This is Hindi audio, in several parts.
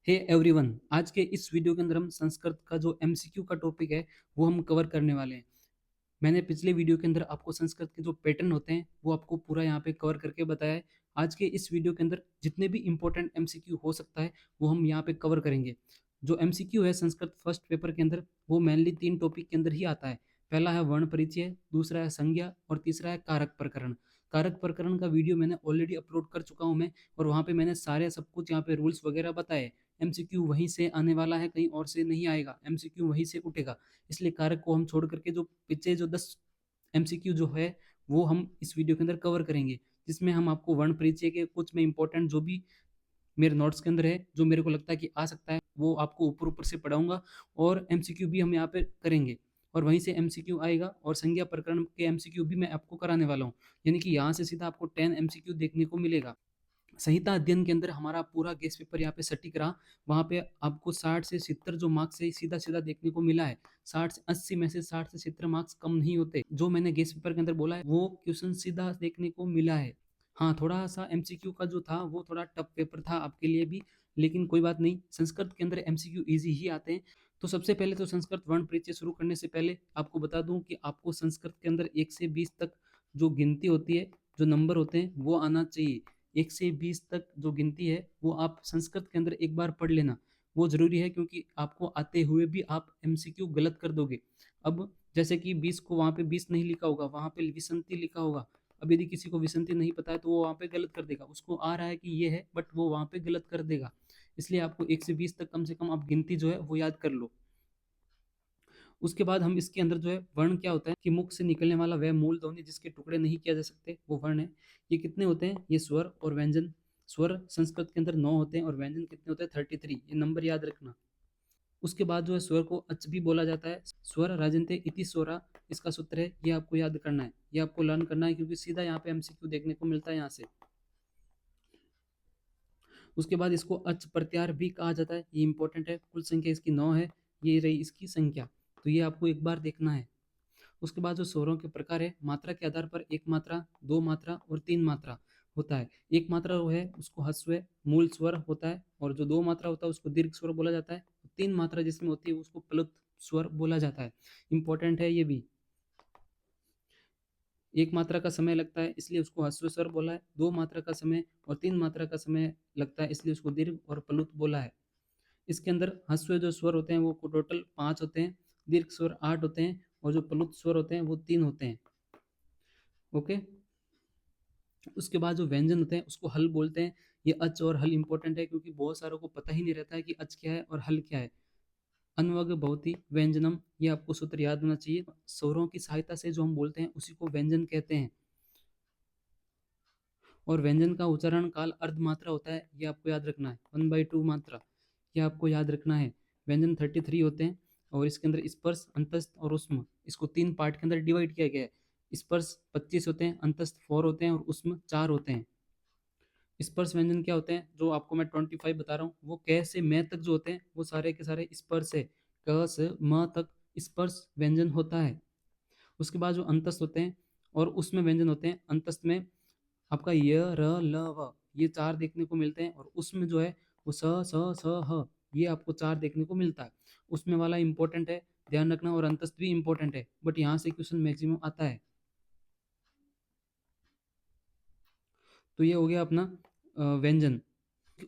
हे एवरीवन, आज के इस वीडियो के अंदर हम संस्कृत का जो एमसीक्यू का टॉपिक है वो हम कवर करने वाले हैं। मैंने पिछले वीडियो के अंदर आपको संस्कृत के जो पैटर्न होते हैं वो आपको पूरा यहाँ पे कवर करके बताया है। आज के इस वीडियो के अंदर जितने भी इंपॉर्टेंट एमसीक्यू हो सकता है वो हम यहाँ पे कवर करेंगे। जो एमसीक्यू है संस्कृत फर्स्ट पेपर के अंदर वो मेनली 3 टॉपिक के अंदर ही आता है। पहला है वर्ण परिचय, दूसरा है संज्ञा और तीसरा है कारक प्रकरण। कारक प्रकरण का वीडियो मैंने ऑलरेडी अपलोड कर चुका हूँ मैं, और वहाँ पे मैंने सारे सब कुछ यहाँ पे रूल्स वगैरह बताए। एमसीक्यू वहीं से आने वाला है, कहीं और से नहीं आएगा, एमसीक्यू वहीं से उठेगा। इसलिए कारक को हम छोड़ करके जो पीछे जो 10 एमसीक्यू जो है वो हम इस वीडियो के अंदर कवर करेंगे, जिसमें हम आपको वर्ण परिचय के कुछ में इंपॉर्टेंट जो भी मेरे नोट्स के अंदर है, जो मेरे को लगता है कि आ सकता है, वो आपको ऊपर ऊपर से पढ़ाऊंगा। और एमसीक्यू भी हम यहाँ पे करेंगे और वहीं से एमसीक्यू आएगा, और संज्ञा प्रकरण के एमसीक्यू भी मैं आपको कराने वाला हूँ। यानी कि यहाँ से सीधा आपको 10 एमसीक्यू देखने को मिलेगा। संहिता अध्ययन के अंदर हमारा पूरा गेस्ट पेपर यहाँ पे सटीक रहा। वहाँ पे आपको 60 से 70 जो मार्क्स है सीधा सीधा देखने को मिला है। 60 से 80 में से 60 से 70 मार्क्स कम नहीं होते। जो मैंने गेस्ट पेपर के अंदर बोला है वो क्वेश्चन सीधा देखने को मिला है। हाँ, थोड़ा सा एमसीक्यू का जो था वो थोड़ा टफ पेपर था आपके लिए भी, लेकिन कोई बात नहीं, संस्कृत के अंदर एमसीक्यू इजी ही आते हैं। तो सबसे पहले तो संस्कृत वर्ण परिचय शुरू करने से पहले आपको बता दूं कि आपको संस्कृत के अंदर 1 से 20 तक जो गिनती होती है, जो नंबर होते हैं वो आना चाहिए। 1 से 20 तक जो गिनती है वो आप संस्कृत के अंदर एक बार पढ़ लेना, वो ज़रूरी है, क्योंकि आपको आते हुए भी आप एमसीक्यू गलत कर दोगे। अब जैसे कि 20 को वहाँ पे 20 नहीं लिखा होगा, वहाँ पे विसंति लिखा होगा। अब यदि किसी को विसंति नहीं पता है तो वो वहाँ पे गलत कर देगा। उसको आ रहा है कि ये है, बट वो वहाँ पे गलत कर देगा। इसलिए आपको 1 से 20 तक कम से कम आप गिनती जो है वो याद कर लो। उसके बाद हम इसके अंदर जो है वर्ण क्या होता है कि मुख से निकलने वाला वह मूल ध्वनि जिसके टुकड़े नहीं किया जा सकते वो वर्ण है। ये कितने होते हैं? ये स्वर और व्यंजन। स्वर संस्कृत के अंदर 9 होते हैं और व्यंजन कितने होते हैं? 33। ये नंबर याद रखना। उसके बाद जो है स्वर को अच भी बोला जाता है। स्वर राजन्ते इति स्वरा, इसका सूत्र है, ये आपको याद करना है, ये आपको लर्न करना है, क्योंकि सीधा यहाँ पे एमसीक्यू देखने को मिलता है यहाँ से। उसके बाद इसको अच प्रत्यार भी कहा जाता है, ये इंपॉर्टेंट है। कुल संख्या इसकी 9 है, ये रही इसकी संख्या, तो ये आपको एक बार देखना है। उसके बाद जो स्वरों के प्रकार है, मात्रा के आधार पर एक मात्रा, दो मात्रा और तीन मात्रा होता है। एक मात्रा जो है उसको ह्रस्व मूल स्वर होता है, और जो दो मात्रा होता है उसको दीर्घ स्वर बोला जाता है। तीन मात्रा जिसमें होती है उसको प्लुत स्वर बोला जाता है। इंपॉर्टेंट है ये भी। एक मात्रा का समय लगता है इसलिए उसको ह्रस्व स्वर बोला है, दो मात्रा का समय और तीन मात्रा का समय लगता है इसलिए उसको दीर्घ और प्लुत बोला है। इसके अंदर ह्रस्व जो स्वर होते हैं वो टोटल 5 होते हैं, दीर्घ स्वर 8 होते हैं, और जो प्लुत स्वर होते हैं वो 3 होते हैं। ओके। उसके बाद जो व्यंजन होते हैं उसको हल बोलते हैं। ये अच और हल इंपॉर्टेंट है, क्योंकि बहुत सारों को पता ही नहीं रहता है कि अच क्या है और हल क्या है। अन्वग भवति व्यंजनम, ये आपको सूत्र याद होना चाहिए। स्वरों की सहायता से जो हम बोलते हैं उसी को व्यंजन कहते हैं। और व्यंजन का उच्चारण काल अर्ध मात्रा होता है, ये आपको याद रखना है। 1/2 मात्रा, ये आपको याद रखना है। व्यंजन 33 होते हैं, और इसके अंदर स्पर्श, अंतस्थ और उष्म, इसको 3 पार्ट के अंदर डिवाइड किया गया है। स्पर्श 25 होते हैं, अंतस्थ 4 होते हैं और उष्म 4 होते हैं। स्पर्श व्यंजन क्या होते हैं जो आपको मैं 25 बता रहा हूँ, वो क से मैं तक जो होते हैं वो सारे के सारे स्पर्श है। क से म तक स्पर्श व्यंजन होता है। उसके बाद जो अंतस्थ होते हैं और उसमें व्यंजन होते हैं। अंतस्थ में आपका य र ल व, ये चार देखने को मिलते हैं, और उसमें जो है वो स स स ह, ये आपको चार देखने को मिलता है। उसमें वाला इंपॉर्टेंट है, ध्यान रखना, और अंतस्थ भी इंपॉर्टेंट है, बट यहाँ से क्वेश्चन मैक्सिमम आता है। तो ये हो गया अपना व्यंजन।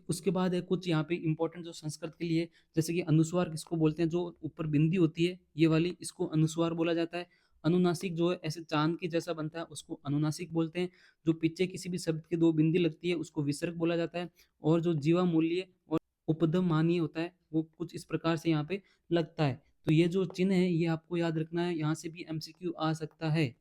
उसके बाद है कुछ यहाँ पे इंपॉर्टेंट जो संस्कृत के लिए, जैसे कि अनुस्वार किसको बोलते हैं? जो ऊपर बिंदी होती है ये वाली, इसको अनुस्वार बोला जाता है। अनुनासिक जो है ऐसे चांद के जैसा बनता है उसको अनुनासिक बोलते हैं। जो पीछे किसी भी शब्द के दो बिंदी लगती है उसको विसर्ग बोला जाता है। और जो जीवा मूल्य और उपधम मानीय होता है वो कुछ इस प्रकार से यहाँ पे लगता है। तो ये जो चिन्ह है ये आपको याद रखना है, यहाँ से भी एमसीक्यू आ सकता है।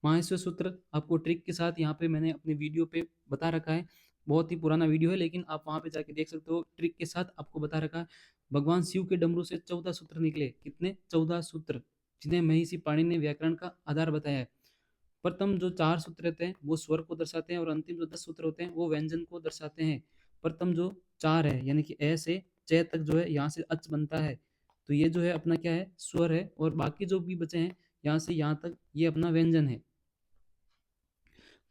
माहेश्वर सूत्र आपको ट्रिक के साथ यहाँ पे मैंने अपने वीडियो पे बता रखा है। बहुत ही पुराना वीडियो है, लेकिन आप वहाँ पे जाके देख सकते हो, ट्रिक के साथ आपको बता रखा है। भगवान शिव के डमरू से 14 सूत्र निकले। कितने? 14 सूत्र, जिन्हें महिषी पाणि ने व्याकरण का आधार बताया है। प्रथम जो 4 सूत्र रहते हैं वो स्वर को दर्शाते हैं, और अंतिम जो 10 सूत्र होते हैं वो व्यंजन को दर्शाते हैं। प्रथम जो 4 है, यानी कि ए से च तक जो है यहाँ से अच बनता है, तो ये जो है अपना क्या है? स्वर है। और बाकी जो भी बचे हैं यहाँ से यहाँ तक, ये अपना व्यंजन है।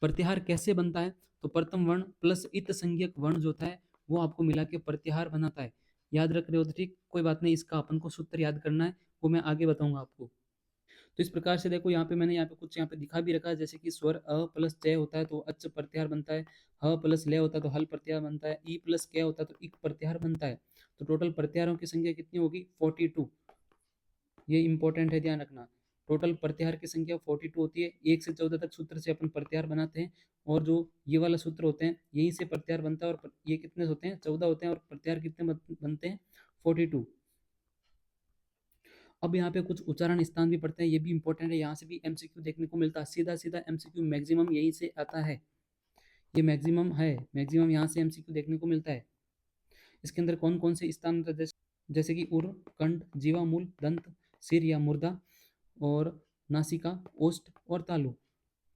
प्रत्याहार कैसे बनता है? तो प्रथम वर्ण प्लस इत संज्ञक वर्ण जो होता है वो आपको मिला के प्रत्याहार बनाता है। याद रख रहे हो तो ठीक, कोई बात नहीं, इसका अपन को सूत्र याद करना है, वो मैं आगे बताऊंगा आपको। तो इस प्रकार से देखो, यहाँ पे मैंने यहाँ पे कुछ यहाँ पे दिखा भी रखा है, जैसे कि स्वर अ प्लस च होता है तो अच प्रत्याहार बनता है, ह प्लस ले होता है तो हल प्रत्याहार बनता है, ई प्लस क होता है तो इक प्रत्याहार बनता है। तो टोटल प्रत्याहारों की संख्या कितनी होगी? 42। ये इंपॉर्टेंट है, ध्यान रखना। टोटल प्रत्याहार की संख्या 42 होती है। 1 से 14 तक सूत्र से अपन प्रत्याहार बनाते हैं, और जो ये वाला सूत्र होते हैं यहीं से प्रत्याहार बनता है। और ये कितने होते हैं? 14 होते हैं। और प्रत्याहार कितने बनते हैं? 42। अब यहाँ पे कुछ उच्चारण स्थान भी पढ़ते हैं, ये भी इंपॉर्टेंट है, यहाँ से भी एमसीक्यू देखने को मिलता है। सीधा सीधा एमसीक्यू मैक्सिमम यहीं से आता है, ये मैक्सिमम है, मैक्सिमम यहाँ से एमसीक्यू देखने को मिलता है। इसके अंदर कौन कौन से स्थान, जैसे कि उर, कंठ, जीवा, मूल, दंत, सिर या मुर्दा, और नासिका, ओष्ठ और तालु।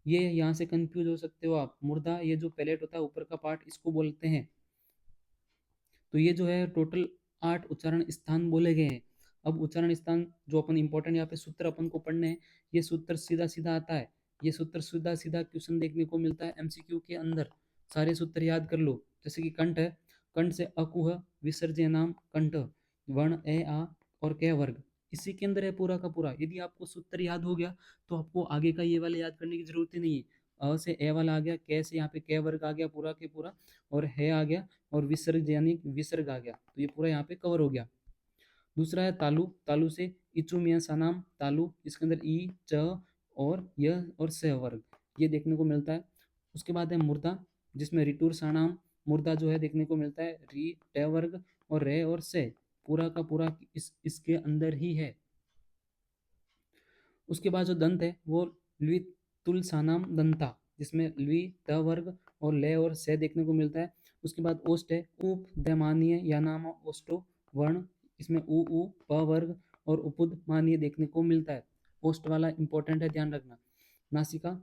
ये यहाँ से कंफ्यूज हो सकते हो आप। मुर्दा, ये जो पैलेट होता है ऊपर का पार्ट, इसको बोलते हैं। तो ये जो है टोटल 8 उच्चारण स्थान बोले गए हैं। अब उच्चारण स्थान जो अपन इंपॉर्टेंट यहाँ पे सूत्र अपन को पढ़ने हैं, ये सूत्र सीधा सीधा आता है। ये सूत्र सीधा सीधा क्वेश्चन देखने को मिलता है एमसीक्यू के अंदर। सारे सूत्र याद कर लो। जैसे कि कंठ है, कंठ से अकुह विसर्जय नाम कंठ, वर्ण ए आ और क वर्ग, इसी के अंदर है पूरा का पूरा। यदि आपको सूत्र याद हो गया तो आपको आगे का ये वाला याद करने की जरूरत ही नहीं है। अ से ए वाला आ गया, क से यहाँ पे क वर्ग आ गया पूरा के पूरा, और है आ गया, और विसर्ग यानी विसर्ग आ गया, तो ये पूरा यहाँ पे कवर हो गया। दूसरा है तालु, तालु से इचु मियाँ सनाम तालु, इसके अंदर ई, च और य और स वर्ग, ये देखने को मिलता है। उसके बाद है मुर्दा, जिसमें रिटूर सानाम मुर्दा जो है देखने को मिलता है, री, ट वर्ग और रे और से, पूरा का पूरा इसके अंदर ही है। उसके बाद जो दंत है वो लुई तुल सानाम दंता, जिसमें लुई, त वर्ग और ले और से देखने को मिलता है। उसके बाद ओष्ठ है, उप दैमानीय या नाम ओष्टो वर्ण, इसमें उ प वर्ग और उपुद मानीय देखने को मिलता है। ओष्ठ वाला इंपॉर्टेंट है, ध्यान रखना। नासिका,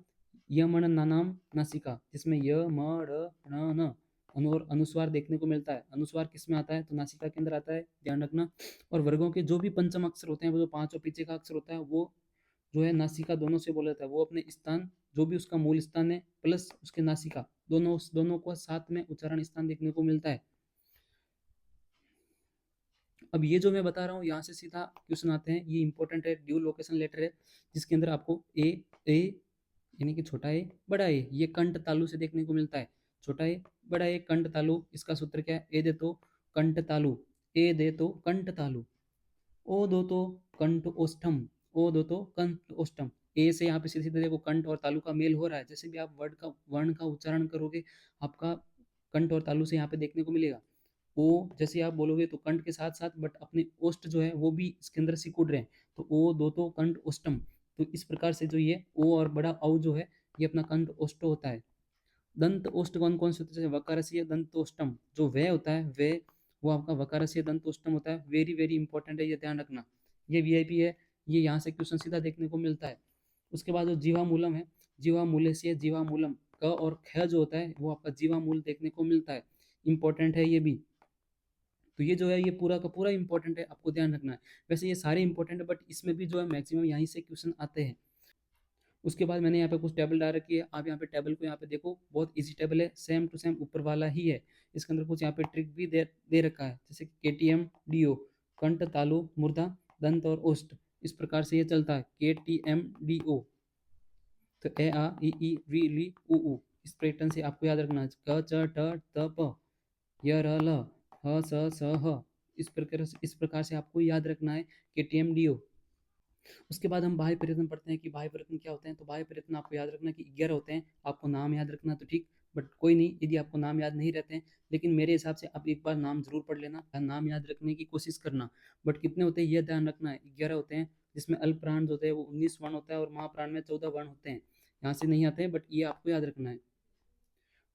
यमण नानाम नासिका, जिसमें य म ड़ ण न और अनुस्वार देखने को मिलता है। अनुस्वार किस में आता है? तो नासिका के अंदर आता है, ध्यान रखना। और वर्गों के जो भी पंचम अक्षर होते हैं, वो जो पांच और पीछे का अक्षर होता है, वो जो है नासिका दोनों से बोला जाता है। वो अपने स्थान, जो भी उसका मूल स्थान है प्लस उसके नासिका, दोनों को साथ में उच्चारण स्थान देखने को मिलता है। अब ये जो मैं बता रहा हूँ, यहाँ से सीधा क्वेश्चन आते हैं। ये इंपॉर्टेंट है, ड्यू लोकेशन लेटर है, जिसके अंदर आपको ए यानी कि छोटा ए बड़ा ए, ये कंठ तालु से देखने को मिलता है। छोटा ए बड़ा ए कंठ तालु, इसका सूत्र क्या है? ए दे तो कंठ तालु, ए दे तो कंठ तालु, ओ दो तो कंठ ओष्ठम, ओ दो तो कंठ ओष्ठम। ए से यहाँ पे सीधे सीधे देखो कंठ और तालु का मेल हो रहा है। जैसे भी आप वर्ण का उच्चारण करोगे, आपका कंठ और तालु से यहाँ पे देखने को मिलेगा। ओ जैसे आप बोलोगे तो कंठ के साथ साथ, बट अपने ओष्ठ जो है वो भी इसके अंदर सिकुड़ रहे हैं, तो ओ दो तो कंठ ओष्टम। तो इस प्रकार से जो ये ओ और बड़ा औ जो है, ये अपना कंठ ओष्ठ होता है। दंत ओष्ठ कौन कौन से होते हैं? वकारसीय दंतोष्टम, जो वे होता है वे, वो आपका वकारसीय दंतोष्टम होता है। वेरी वेरी इंपॉर्टेंट है, ये ध्यान रखना। ये वीआईपी है, ये यहाँ से क्वेश्चन सीधा देखने को मिलता है। उसके बाद जो जीवा मूलम है, जीवा मूल्य से जीवा मूलम, क और ख जो होता है वो आपका जीवा मूल देखने को मिलता है। इंपॉर्टेंट है ये भी। तो ये जो है ये पूरा का पूरा इंपॉर्टेंट है, आपको ध्यान रखना है। वैसे ये सारे इंपॉर्टेंट है, बट इसमें भी जो है मैक्सिमम यहीं से क्वेश्चन आते हैं। उसके बाद मैंने यहाँ पे कुछ टेबल डाल रखी है, आप यहाँ पे टेबल को यहाँ पे देखो, बहुत इजी टेबल है, सेम टू सेम ऊपर वाला ही है। इसके अंदर कुछ यहाँ पे ट्रिक भी दे रखा है, जैसे KTM DO, कंठ तालु मुर्दा दंत और ओष्ठ, इस प्रकार से ये चलता है KTM DO। तो ए आ ई वी ली उ, इस पैटर्न से आपको याद रखना है। क च ट त प, य र ल, ह स ह, इस प्रकार से आपको याद रखना है KTM DO। उसके बाद हम बाह्य प्रयत्न पढ़ते हैं कि बाह्य प्रयत्न क्या होते हैं। तो बाह्य प्रयत्न आपको याद रखना कि 11 होते हैं। आपको नाम याद रखना तो ठीक, बट कोई नहीं, यदि आपको नाम याद नहीं रहते हैं, लेकिन मेरे हिसाब से आप एक बार नाम जरूर पढ़ लेना, नाम याद रखने की कोशिश करना। बट कितने होते हैं यह ध्यान रखना है, 11 होते हैं, जिसमें अल्प प्राण होते हैं वो 19 वर्ण होता है, और महाप्राण में 14 वर्ण होते हैं। यहाँ से नहीं आते हैं, बट ये आपको याद रखना है।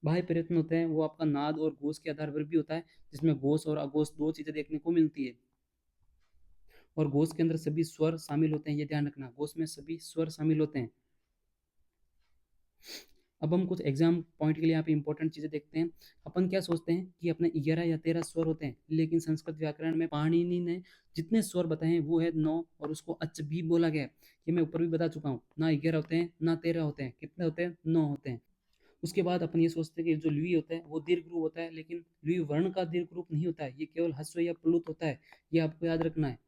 बाह्य प्रयत्न होते हैं वो आपका नाद और घोष के आधार पर भी होता है, जिसमें घोष और अघोष दो चीजें देखने को मिलती है। और घोष के अंदर सभी स्वर शामिल होते हैं, ये ध्यान रखना, घोष में सभी स्वर शामिल होते हैं। अब हम कुछ एग्जाम पॉइंट के लिए यहाँ पे इंपॉर्टेंट चीजें देखते हैं। अपन क्या सोचते हैं कि अपने 11 या 13 स्वर होते हैं, लेकिन संस्कृत व्याकरण में पाणिनि ने जितने स्वर बताए हैं वो है 9, और उसको अच भी बोला गया है। ये मैं ऊपर भी बता चुका हूँ, ना 11 होते हैं ना 13 होते हैं, कितने होते हैं? 9 होते हैं। उसके बाद अपन ये सोचते हैं कि जो लुई होता है वो दीर्घ रूप होता है, लेकिन लुई वर्ण का दीर्घ रूप नहीं होता है, ये केवल ह्रस्व या प्लुत होता है, ये आपको याद रखना है।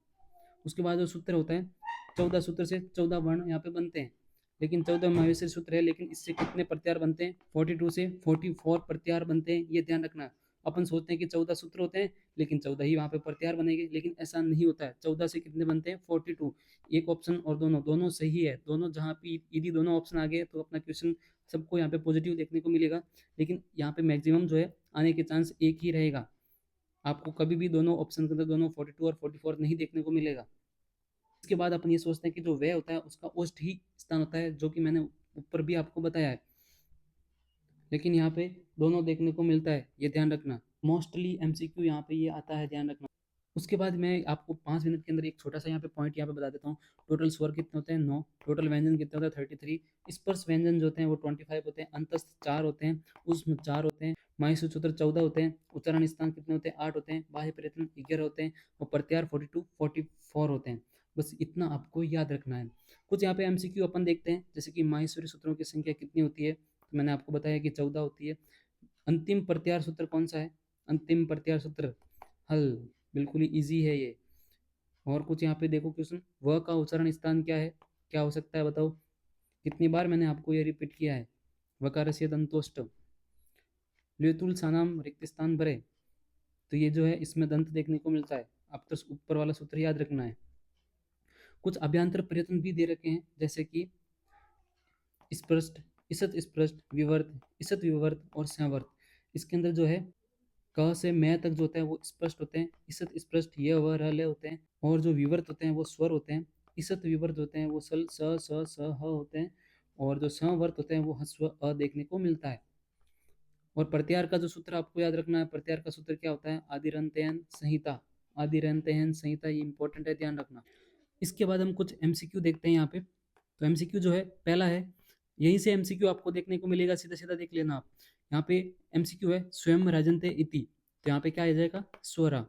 उसके बाद जो सूत्र होता है, 14 सूत्र से 14 वर्ण यहाँ पे बनते हैं, लेकिन 14 महाविषय सूत्र है, लेकिन इससे कितने प्रत्यार बनते हैं, 42 से 44 प्रत्यार बनते हैं, ये ध्यान रखना। अपन सोचते हैं कि 14 सूत्र होते हैं, लेकिन 14 ही वहाँ पे प्रत्यार बनेंगे, लेकिन ऐसा नहीं होता है। 14 से कितने बनते हैं, 42। एक ऑप्शन और दोनों दोनों सही है, दोनों जहाँ पे यदि दोनों ऑप्शन आ गए तो अपना क्वेश्चन सबको यहाँ पे पॉजिटिव देखने को मिलेगा, लेकिन यहाँ पे मैक्सिमम जो है आने के चांस एक ही रहेगा। आपको कभी भी दोनों ऑप्शन के अंदर दोनों 42 और 44 नहीं देखने को मिलेगा। इसके बाद अपन ये सोचते हैं कि जो व्यय होता है उसका ओष्ठ ही स्थान होता है, जो कि मैंने ऊपर भी आपको बताया है, लेकिन यहाँ पे दोनों देखने को मिलता है, ये ध्यान रखना। मोस्टली एमसीक्यू यहाँ पे ये आता है, ध्यान रखना। उसके बाद मैं आपको 5 मिनट के अंदर एक छोटा सा यहाँ पे पॉइंट यहाँ पे बता देता हूँ। टोटल स्वर कितने होते हैं, 9। टोटल व्यंजन कितने होते हैं, 33। स्पर्श व्यंजन जो होते हैं वो 25 होते हैं। अंतस्थ 4 होते हैं, उसमें 4 होते हैं। माहिष्य सूत्र 14 होते हैं। उच्चारण स्थान कितने होते हैं, 8 होते हैं। बाह्य प्रयत्न 11 होते हैं, और प्रत्यार 42 44 होते हैं। बस इतना आपको याद रखना है। कुछ यहाँ पे एमसीक्यू अपन देखते हैं, जैसे कि माहेश्वरी सूत्रों की संख्या कितनी होती है, तो मैंने आपको बताया कि 14 होती है। अंतिम प्रत्यार सूत्र कौन सा है, अंतिम प्रत्यार सूत्र हल, बिल्कुल ही ईजी है ये। और कुछ यहाँ पे देखो क्वेश्चन, वह का उच्चारण स्थान क्या है, क्या हो सकता है बताओ। कितनी बार मैंने आपको ये रिपीट किया है, वकारस्य दंतोष्ट, ल्युतुल सानाम रिक्त स्थान भरे, तो ये जो है इसमें दंत देखने को मिलता है। अब तो ऊपर वाला सूत्र याद रखना है। कुछ अभ्यांतर प्रयत्न भी दे रखे हैं, जैसे कि स्पृष्ट, इसत स्पृष्ट, विवर्त, इसत विवर्त और संवर्त। इसके अंदर जो है क से मैं तक जो होता है वो स्पष्ट होते हैं। इसत स्पष्ट य व र ल होते हैं, और जो विवर्त होते हैं वो स्वर होते हैं। इसत विवर्त होते हैं वो सल स स स ह होते हैं, और जो संवर्त होते हैं वो हस्व अ देखने को मिलता है। और प्रत्यार का जो सूत्र आपको याद रखना है, प्रत्यार का सूत्र क्या होता है, आदिरंत्ययन संहिता। आदिरंत्ययन संहिता, ये इंपॉर्टेंट है, ध्यान रखना। इसके बाद हम कुछ एमसीक्यू देखते हैं यहाँ पे। तो एमसीक्यू जो है पहला है, यहीं से एमसीक्यू आपको देखने को मिलेगा, सीधा सीधा देख लेना आप। यहाँ पे एमसीक्यू है, स्वयं राजन्ते इति, तो यहाँ पे क्या आ जाएगा, स्वरा।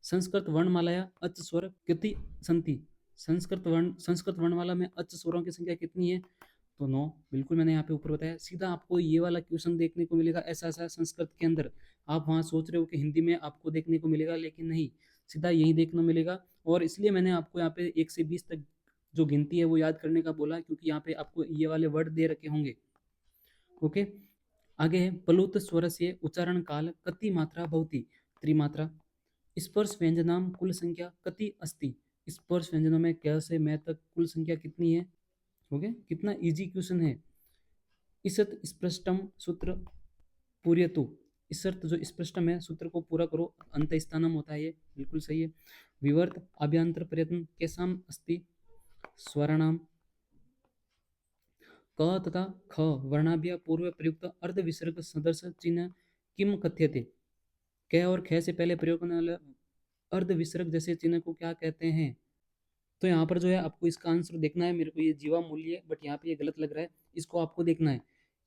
संस्कृत वर्णमाला अच स्वर कितनी संति, संस्कृत वर्णमाला में अच स्वरों की संख्या कितनी है, तो 9। बिल्कुल मैंने यहाँ पे ऊपर बताया। सीधा आपको ये वाला क्वेश्चन देखने को मिलेगा ऐसा ऐसा संस्कृत के अंदर। आप वहाँ सोच रहे हो कि हिंदी में आपको देखने को मिलेगा, लेकिन नहीं, सीधा यही देखने मिलेगा। और इसलिए मैंने आपको यहाँ पे 1 से 20 तक जो गिनती है वो याद करने का बोला, क्योंकि यहाँ पे आपको ये वाले वर्ड दे रखे होंगे। ओके, आगे है प्लुत स्वरस्य उच्चारण काल कति मात्रा भवति, त्रिमात्रा। स्पर्श व्यंजनाम कुल संख्या कति अस्ति, स्पर्श व्यंजनों में क से मैं तक कुल संख्या कितनी है। ओके, कितना इजी क्वेश्चन है। इसत स्पृष्टम सूत्र पूर्यतु, इसर्थ जो स्पृष्टम है सूत्र को पूरा करो, अंत स्थानम होता है, ये बिल्कुल सही है। विवर्त अभ्यांतर प्रयत्न केसाम अस्ति, स्वराणाम। क तथा ख वर्णाभ्य पूर्व प्रयुक्त अर्ध विसर्ग सदर्श चिन्ह किम कथ्यते, क और ख से पहले प्रयोग करने वाले अर्ध विसर्ग जैसे चिन्ह को क्या कहते हैं। तो यहाँ पर जो है आपको इसका आंसर देखना है। मेरे को ये जीवा मूल्य है, बट यहाँ पे ये गलत लग रहा है, इसको आपको देखना है।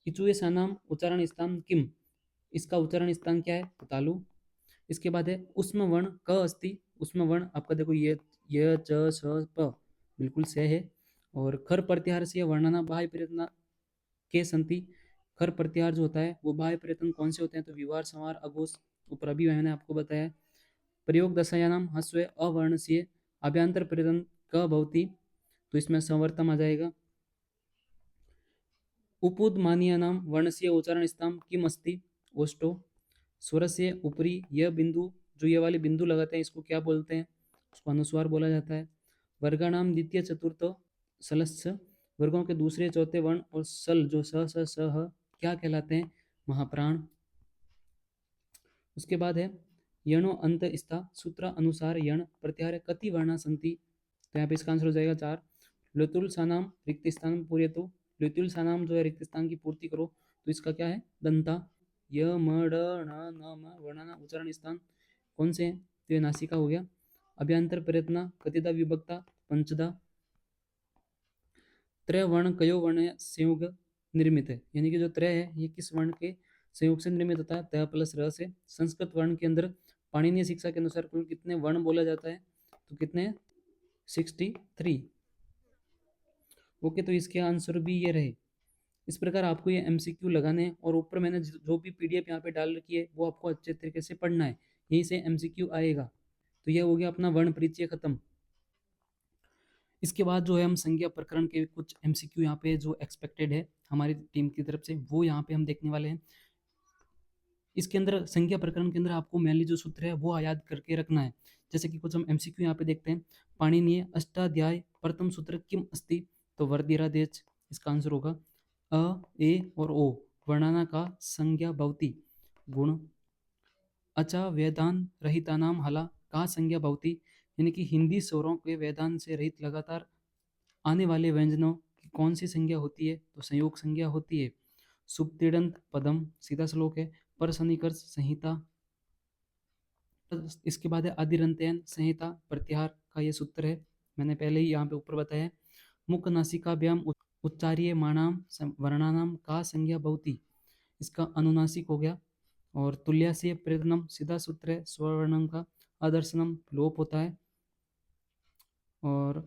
इचुए सानाम उच्चारण स्थान किम, इसका उच्चारण स्थान क्या है, तो तालु। इसके बाद है उष्म वर्ण क अस्ति, उष्म वर्ण आपका देखो ये च स प, बिल्कुल से है। और खर प्रत्याहार से वर्णना बाह्य प्रयत्न के संति, खर प्रत्याहार जो होता है वो बाह्य प्रयत्न कौन से होते हैं, तो विवार संवार अघोष, ऊपर अभी मैंने आपको बताया। प्रयोग दशायानाम हस्व अवर्ण से अभ्यांतर प्रयत्न क भवति, तो इसमें संवर्तम आ जाएगा। उपुदमानीयानाम वर्णस्य उच्चारण स्थान किम अस्ति, ओष्टो। स्वरस्य ऊपरी यह बिंदु, जो ये वाले बिंदु लगाते हैं इसको क्या बोलते हैं, उसको अनुस्वार बोला जाता है। वर्गानाम द्वितीय चतुर्थ सलस्य, वर्गों के दूसरे चौथे वर्ण और सल जो स स स ह क्या कहलाते हैं, महाप्राण। उसके बाद है यणो अंत स्था सूत्र अनुसार यण प्रत्याहार कति वर्णा संति, तो यहाँ पे इसका आंसर हो जाएगा 4। लुतुल सानाम रिक्त स्थान पूरे, तो लुतुल सानाम जो है रिक्त स्थान की पूर्ति करो, तो इसका क्या है, दंता। य म ड ण न म वर्णना उच्चारण स्थान कौन से हैं, तो ये नासिका हो गया। अभ्यांतर प्रयत्न कतिदा विभक्ता, पंचदा। त्रय वर्ण कयो वर्ण संयोग निर्मित है, यानी कि जो त्रय है ये किस वर्ण के संयोग से निर्मित होता है, त प्लस र से। संस्कृत वर्ण के अंदर पाणिनीय शिक्षा के अनुसार कुल कितने वर्ण बोला जाता है, तो कितने, 63। ओके, तो इसके आंसर भी ये रहे। इस प्रकार आपको ये एमसीक्यू लगाने हैं और ऊपर मैंने जो भी पीडीएफ यहाँ पे डाल रखी है वो आपको अच्छे तरीके से पढ़ना है, यहीं से एमसीक्यू आएगा। तो यह हो गया अपना वर्ण परिचय खत्म। इसके बाद जो है हम संज्ञा प्रकरण के कुछ एमसीक्यू यहाँ पे जो एक्सपेक्टेड है हमारी टीम की तरफ से वो यहाँ पे हम देखने वाले हैं। इसके अंदर संज्ञा प्रकरण के अंदर आपको मेनली जो सूत्र है वो याद करके रखना है। जैसे कि कुछ हम एमसीक्यू यहाँ पे देखते हैं। पाणिनीय अष्टाध्याय प्रथम सूत्र किम अस्ति, तो वर्दिरादेश इसका आंसर होगा। अ, ए और ओ वर्णाना का संज्ञा भवती गुण। अचा वेदान रहिता नाम हला का संज्ञा भवती, यानी कि हिंदी स्वरों के वेदान से रहित लगातार आने वाले व्यंजनों की कौन सी संज्ञा होती है, तो संयोग संज्ञा होती है। सुप्तिडंत पदम सीधा श्लोक है। पर सन्निकर्ष संहिता, इसके बाद है आदिरंत्ययन संहिता प्रत्याहार का ये सूत्र है, मैंने पहले ही यहाँ पे ऊपर बताया है। मुख नासिकाभ्याम उच्चार्यमाणाम वर्णानाम का संज्ञा भवती, इसका अनुनासिक हो गया। और तुल्यास्य प्रयत्नम सीधा सूत्र है, स्ववर्णम का आदर्शनम लोप होता है। और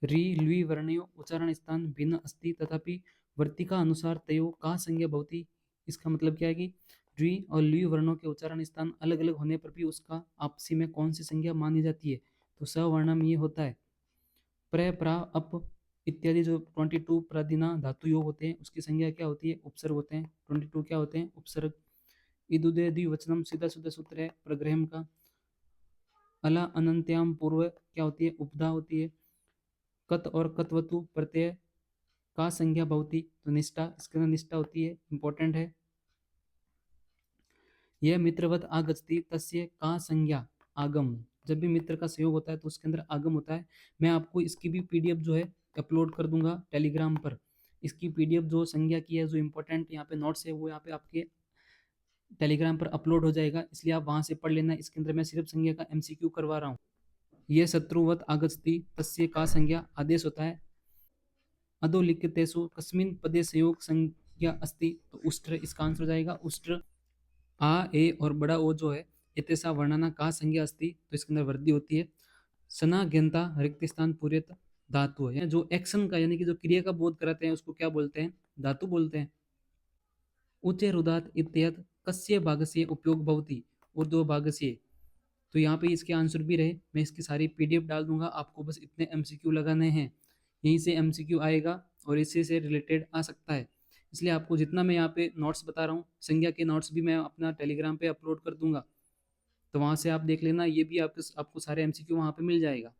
री लुई वर्णयो उच्चारण स्थान भिन्न अस्ति तथापि वर्तिका अनुसार तयो का संज्ञा भवती, इसका मतलब क्या है कि री और लुई वर्णों के उच्चारण स्थान अलग अलग होने पर भी उसका आपसी में कौन सी संज्ञा मानी जाती है, तो सवर्णम ये होता है। प्र प्रा अप इत्यादि जो 22 प्रादिना धातु योग होते हैं उसकी संज्ञा क्या होती है, उपसर्ग होते हैं। 22 क्या होते हैं, उपसर्ग। इदुदे द्विवचनम सीधा सीधा सूत्र है प्रग्रहम का। अला अनंत्याम पूर्व क्या होती है, उपधा होती है। कत और कतवतु प्रत्यय का संज्ञा भवती, तो निष्ठा, इसके अंदर निष्ठा होती है, इंपॉर्टेंट है। यह मित्रवत आगच्छति तस्य का संज्ञा आगम, जब भी मित्र का सहयोग होता है तो उसके अंदर आगम होता है। मैं आपको इसकी भी पीडीएफ जो है अपलोड कर दूंगा टेलीग्राम पर। इसकी पीडीएफ जो संज्ञा की है, जो इंपॉर्टेंट यहाँ पे नोट्स है, वो यहाँ पे आपके टेलीग्राम पर अपलोड हो जाएगा, इसलिए आप वहां से पढ़ लेना। इसके अंदर मैं सिर्फ संज्ञा का एमसीक्यू करवा रहा हूँ। यह शत्रुवत आगच्छति तस्य का संज्ञा आदेश होता है। अधोलिखितेषु कस्मिन् पदे संयोग संज्ञा अस्ति, तो उष्ट्र इसका आंसर हो जाएगा। उष्ट्र आ ए और बड़ा ओ जो है इतेसा वर्णना का संज्ञा अस्ति, तो इसके अंदर वृद्धि होती है। सना ज्ञानता रिक्त स्थान पूर्यत धातु है, जो एक्शन का यानी कि जो क्रिया का बोध कराते हैं उसको क्या बोलते हैं, धातु बोलते हैं। उच्चे रुदात इत्यत कस्य भागस्य उपयोग भवति, ऊर्ध्व भागस्य, तो यहाँ पे इसके आंसर भी रहे। मैं इसकी सारी पीडीएफ डाल दूंगा, आपको बस इतने एमसीक्यू लगाने हैं, यहीं से एमसीक्यू आएगा और इसी से रिलेटेड आ सकता है। इसलिए आपको जितना मैं यहाँ पे नोट्स बता रहा हूँ, संज्ञा के नोट्स भी मैं अपना टेलीग्राम पे अपलोड कर दूंगा, तो वहाँ से आप देख लेना, ये भी आपको सारे एमसीक्यू वहाँ पे मिल जाएगा।